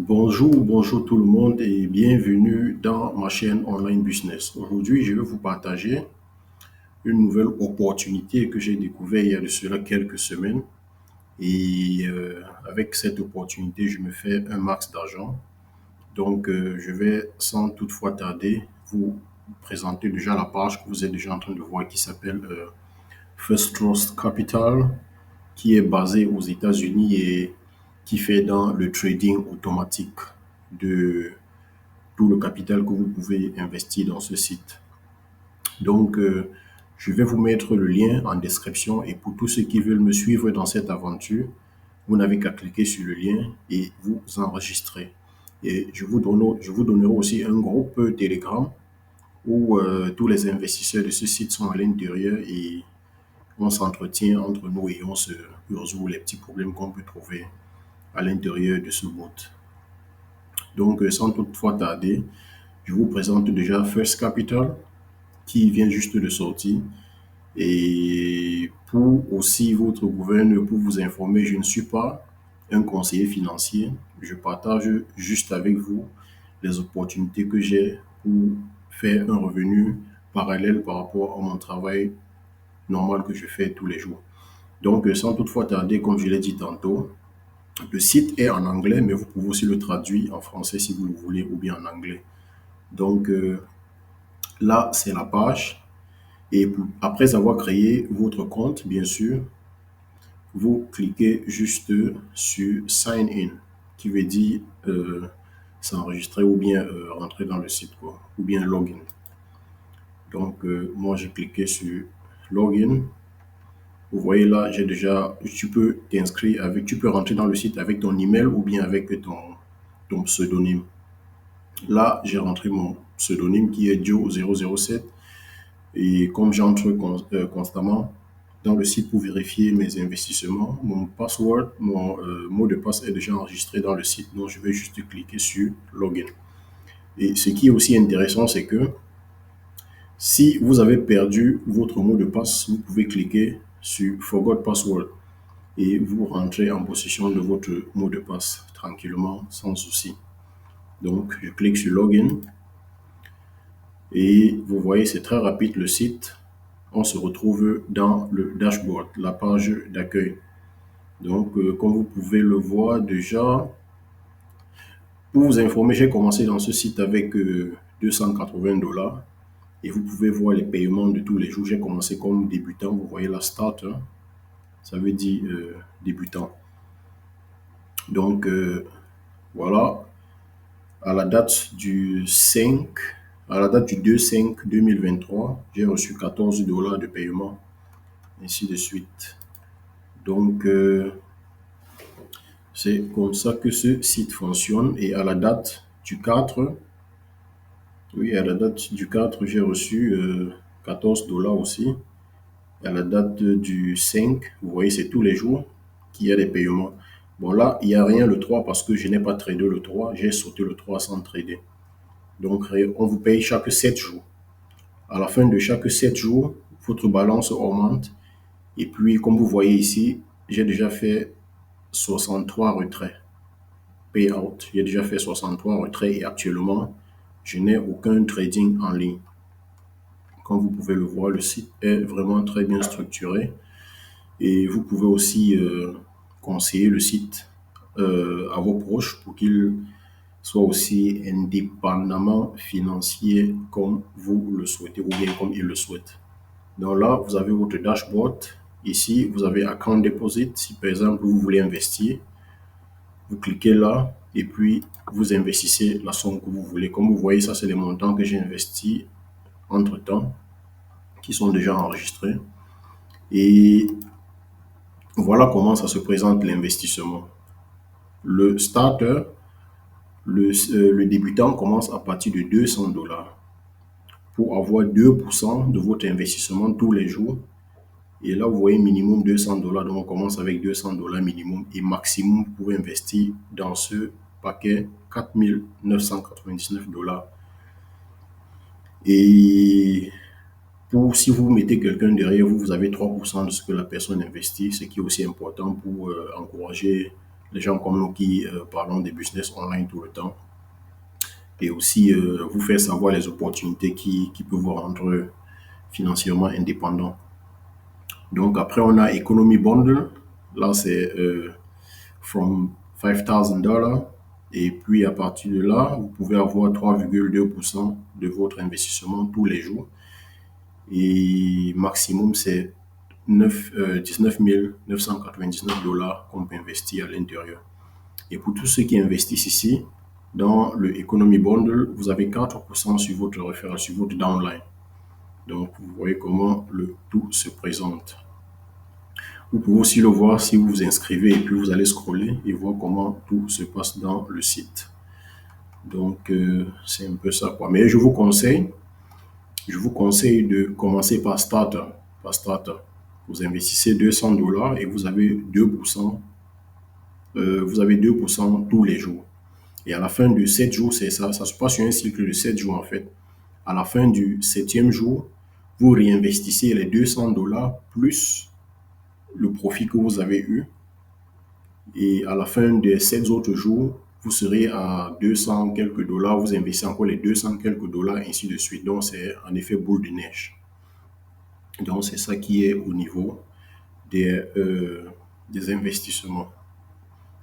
Bonjour tout le monde et bienvenue dans ma chaîne Online Business. Aujourd'hui, je vais vous partager une nouvelle opportunité que j'ai découvert il y a de cela quelques semaines. Avec cette opportunité, je me fais un max d'argent. Je vais sans toutefois tarder vous présenter déjà la page que vous êtes déjà en train de voir qui s'appelle First Trust Capital, qui est basée aux États-Unis et qui fait dans le trading automatique de tout le capital que vous pouvez investir dans ce site. Donc, euh, je vais vous mettre le lien en description et pour tous ceux qui veulent me suivre dans cette aventure, vous n'avez qu'à cliquer sur le lien et vous enregistrer. Et je vous donnerai aussi un groupe Telegram où tous les investisseurs de ce site sont à l'intérieur et on s'entretient entre nous et on se résout les petits problèmes qu'on peut trouver à l'intérieur de ce bot. Sans toutefois tarder, je vous présente déjà First Capital qui vient juste de sortir. Et pour aussi votre gouverneur, pour vous informer, je ne suis pas un conseiller financier. Je partage juste avec vous les opportunités que j'ai pour faire un revenu parallèle par rapport à mon travail normal que je fais tous les jours. Sans toutefois tarder, comme je l'ai dit tantôt, le site est en anglais, mais vous pouvez aussi le traduire en français si vous le voulez ou bien en anglais. Donc, euh, Là, c'est la page. Après avoir créé votre compte, bien sûr, vous cliquez juste sur Sign In, qui veut dire s'enregistrer ou bien rentrer dans le site, quoi, ou bien Login. Moi, j'ai cliqué sur Login. Vous voyez là, tu peux t'inscrire avec, tu peux rentrer dans le site avec ton email ou bien avec ton pseudonyme. Là, j'ai rentré mon pseudonyme qui est Joe007. Et comme j'entre constamment dans le site pour vérifier mes investissements, mon password, mon mot de passe est déjà enregistré dans le site. Donc, je vais juste cliquer sur Login. Et ce qui est aussi intéressant, c'est que si vous avez perdu votre mot de passe, vous pouvez cliquer sur Forgot Password et vous rentrez en possession de votre mot de passe tranquillement, sans souci. Donc, je clique sur Login et vous voyez, c'est très rapide le site. On se retrouve dans le dashboard, la page d'accueil. Comme vous pouvez le voir déjà, pour vous informer, j'ai commencé dans ce site avec 280 $ et vous pouvez voir les paiements de tous les jours. J'ai commencé comme débutant, vous voyez la start, hein, ça veut dire débutant. Donc euh, voilà, à la date du 5, à la date du 2/5/2023, j'ai reçu 14 $ de paiement, ainsi de suite. Donc, euh, C'est comme ça que ce site fonctionne. Et à la date du 4, oui, à la date du 4, j'ai reçu 14 $ aussi. Et à la date du 5, vous voyez, c'est tous les jours qu'il y a des paiements. Bon, là, il n'y a rien le 3 parce que je n'ai pas tradé le 3. J'ai sauté le 3 sans trader. On vous paye chaque 7 jours. À la fin de chaque 7 jours, votre balance augmente. Et puis, comme vous voyez ici, j'ai déjà fait 63 retraits. Payout. J'ai déjà fait 63 retraits et actuellement, je n'ai aucun trading en ligne. Comme vous pouvez le voir, le site est vraiment très bien structuré et vous pouvez aussi conseiller le site à vos proches pour qu'ils soient aussi indépendamment financiers comme vous le souhaitez ou bien comme ils le souhaitent. Donc là, vous avez votre dashboard. Ici, vous avez Account Deposit. Si par exemple, vous voulez investir, vous cliquez là et puis vous investissez la somme que vous voulez. Comme vous voyez, ça, c'est les montants que j'ai investis entre-temps, qui sont déjà enregistrés. Et voilà comment ça se présente l'investissement. Le starter, le débutant commence à partir de 200 $ pour avoir 2% de votre investissement tous les jours. Et là, vous voyez minimum 200 $. Donc, on commence avec 200 $ minimum et maximum, vous pouvez investir dans ce paquet 4 999 $. Et si vous mettez quelqu'un derrière vous, vous avez 3% de ce que la personne investit, ce qui est aussi important pour encourager les gens comme nous qui parlons des business online tout le temps, et aussi vous faire savoir les opportunités qui peuvent vous rendre financièrement indépendant. Donc après, on a Economy Bundle. Là, c'est from $5,000. Et puis à partir de là, vous pouvez avoir 3,2% de votre investissement tous les jours. Et maximum, c'est 19 999 $ qu'on peut investir à l'intérieur. Et pour tous ceux qui investissent ici, dans le Economy Bundle, vous avez 4% sur votre référence, sur votre downline. Donc, vous voyez comment le tout se présente. Vous pouvez aussi le voir si vous vous inscrivez et puis vous allez scroller et voir comment tout se passe dans le site. Donc, c'est un peu ça, quoi. Mais je vous conseille de commencer par Starter. Par Starter. Vous investissez $200 et vous avez 2%, vous avez 2% tous les jours. Et à la fin de 7 jours, c'est ça. Ça se passe sur un cycle de 7 jours, en fait. À la fin du 7e jour, vous réinvestissez les $200 plus le profit que vous avez eu. Et à la fin des 7 autres jours, vous serez à 200 quelques dollars. Vous investissez encore les 200 quelques dollars, ainsi de suite. Donc, c'est en effet boule de neige. Donc, c'est ça qui est au niveau des investissements.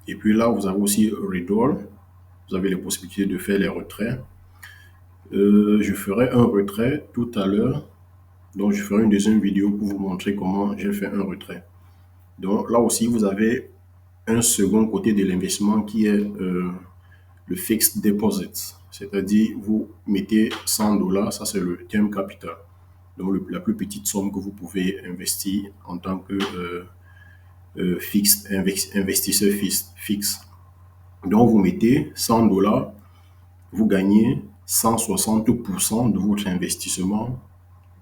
Et puis là, vous avez aussi Redor. Vous avez les possibilités de faire les retraits. Je ferai un retrait tout à l'heure. Donc, je ferai une deuxième vidéo pour vous montrer comment j'ai fait un retrait. Donc, là aussi, vous avez un second côté de l'investissement qui est le fixed deposit. C'est-à-dire, vous mettez $100, ça c'est le term capital. Donc, la plus petite somme que vous pouvez investir en tant que investisseur fixe. Donc, vous mettez $100, vous gagnez 160% de votre investissement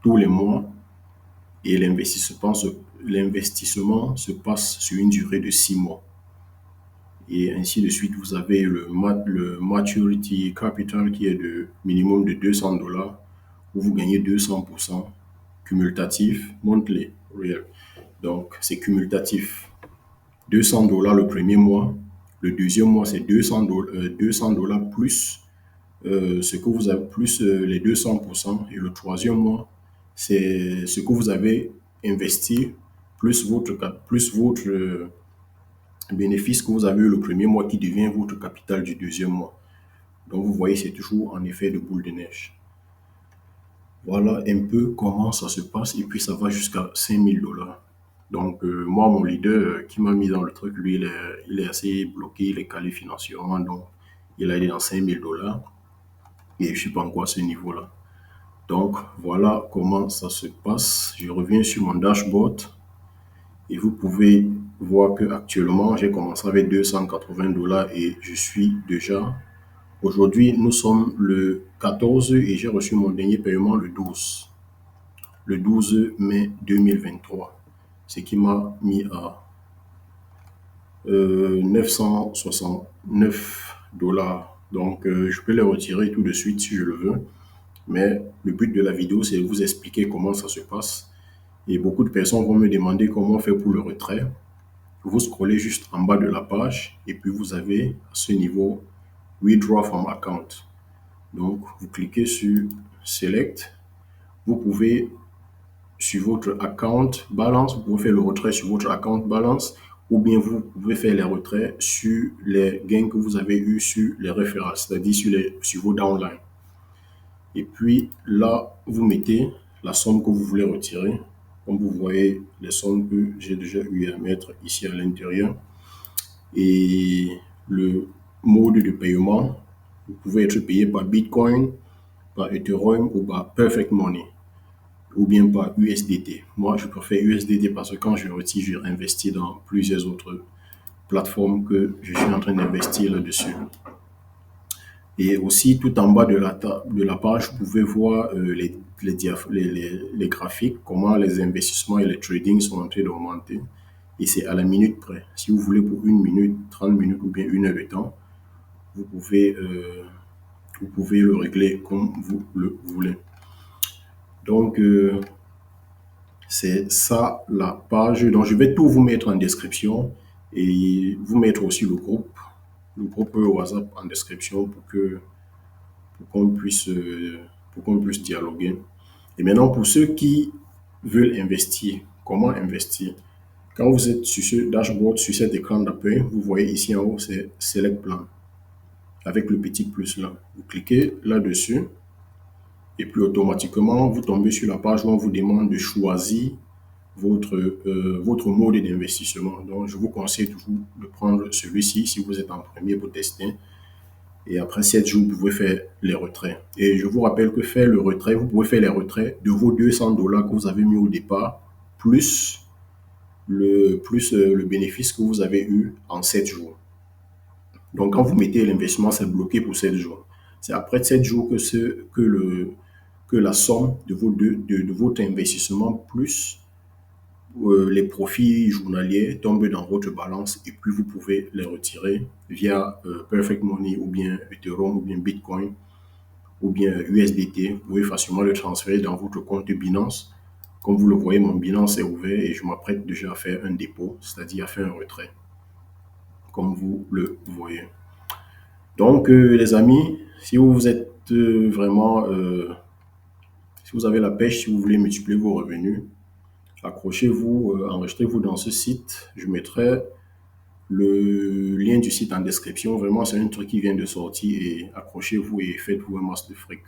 tous les mois et l'investissement se passe sur une durée de 6 mois. Et ainsi de suite, vous avez le maturity capital qui est de minimum de $200 où vous gagnez 200% cumulatif monthly real. Donc, c'est cumulatif. $200 le premier mois. Le deuxième mois, c'est $200 plus ce que vous avez, plus les 200%. Et le troisième mois, c'est ce que vous avez investi plus votre bénéfice que vous avez eu le premier mois qui devient votre capital du deuxième mois. Donc, vous voyez, c'est toujours en effet de boule de neige. Voilà un peu comment ça se passe. Et puis, ça va jusqu'à $5,000. Donc, moi, mon leader qui m'a mis dans le truc, lui, il est assez bloqué, il est calé financièrement. Donc, il a été dans $5,000. Et je ne suis pas encore à ce niveau-là. Donc, voilà comment ça se passe. Je reviens sur mon dashboard. Et vous pouvez voir que actuellement j'ai commencé avec $280 et je suis déjà. Aujourd'hui, nous sommes le 14 et j'ai reçu mon dernier paiement le 12 mai 2023. Ce qui m'a mis à $969. Donc, je peux les retirer tout de suite si je le veux. Mais le but de la vidéo, c'est de vous expliquer comment ça se passe. Et beaucoup de personnes vont me demander comment faire pour le retrait. Vous scrollez juste en bas de la page et puis vous avez à ce niveau Withdraw from Account. Donc, vous cliquez sur Select. Vous pouvez, sur votre account balance, vous pouvez faire le retrait sur votre account balance ou bien vous pouvez faire les retraits sur les gains que vous avez eus sur les références, c'est-à-dire sur vos downlines. Et puis là, vous mettez la somme que vous voulez retirer. Comme vous voyez, les sommes que j'ai déjà eu à mettre ici à l'intérieur. Et le mode de paiement, vous pouvez être payé par Bitcoin, par Ethereum ou par Perfect Money ou bien par USDT. Moi, je préfère USDT parce que quand je retire, je réinvestis dans plusieurs autres plateformes que je suis en train d'investir là-dessus. Et aussi, tout en bas de la page, vous pouvez voir les graphiques, comment les investissements et les tradings sont en train d'augmenter. Et c'est à la minute près. Si vous voulez pour 1 minute, 30 minutes ou bien 1 heure de temps, vous pouvez le régler comme vous le voulez. Donc, c'est ça la page. Donc, je vais tout vous mettre en description. et vous mettre aussi le groupe WhatsApp en description pour qu'on puisse, euh, pour qu'on puisse dialoguer. Et maintenant, pour ceux qui veulent investir, comment investir? Quand vous êtes sur ce dashboard, sur cet écran d'accueil, vous voyez ici en haut, c'est Select Plan avec le petit plus là. Vous cliquez là-dessus et puis automatiquement, vous tombez sur la page où on vous demande de choisir votre mode d'investissement. Donc, je vous conseille toujours de prendre celui-ci si vous êtes en premier pour tester. Et après 7 jours, vous pouvez faire les retraits. Et je vous rappelle que faire le retrait, vous pouvez faire les retraits de vos $200 que vous avez mis au départ, plus le bénéfice que vous avez eu en 7 jours. Donc, quand vous mettez l'investissement, c'est bloqué pour 7 jours. C'est après 7 jours que la somme de votre investissement plus les profits journaliers tombent dans votre balance et puis vous pouvez les retirer via Perfect Money ou bien Ethereum ou bien Bitcoin ou bien USDT. Vous pouvez facilement le transférer dans votre compte Binance. Comme vous le voyez, mon Binance est ouvert et je m'apprête déjà à faire un dépôt, c'est-à-dire à faire un retrait, comme vous le voyez. Donc, les amis, si vous êtes si vous avez la pêche, si vous voulez multiplier vos revenus, accrochez-vous, enregistrez-vous dans ce site. Je mettrai le lien du site en description. Vraiment, c'est un truc qui vient de sortir et accrochez-vous et faites-vous un masse de fric.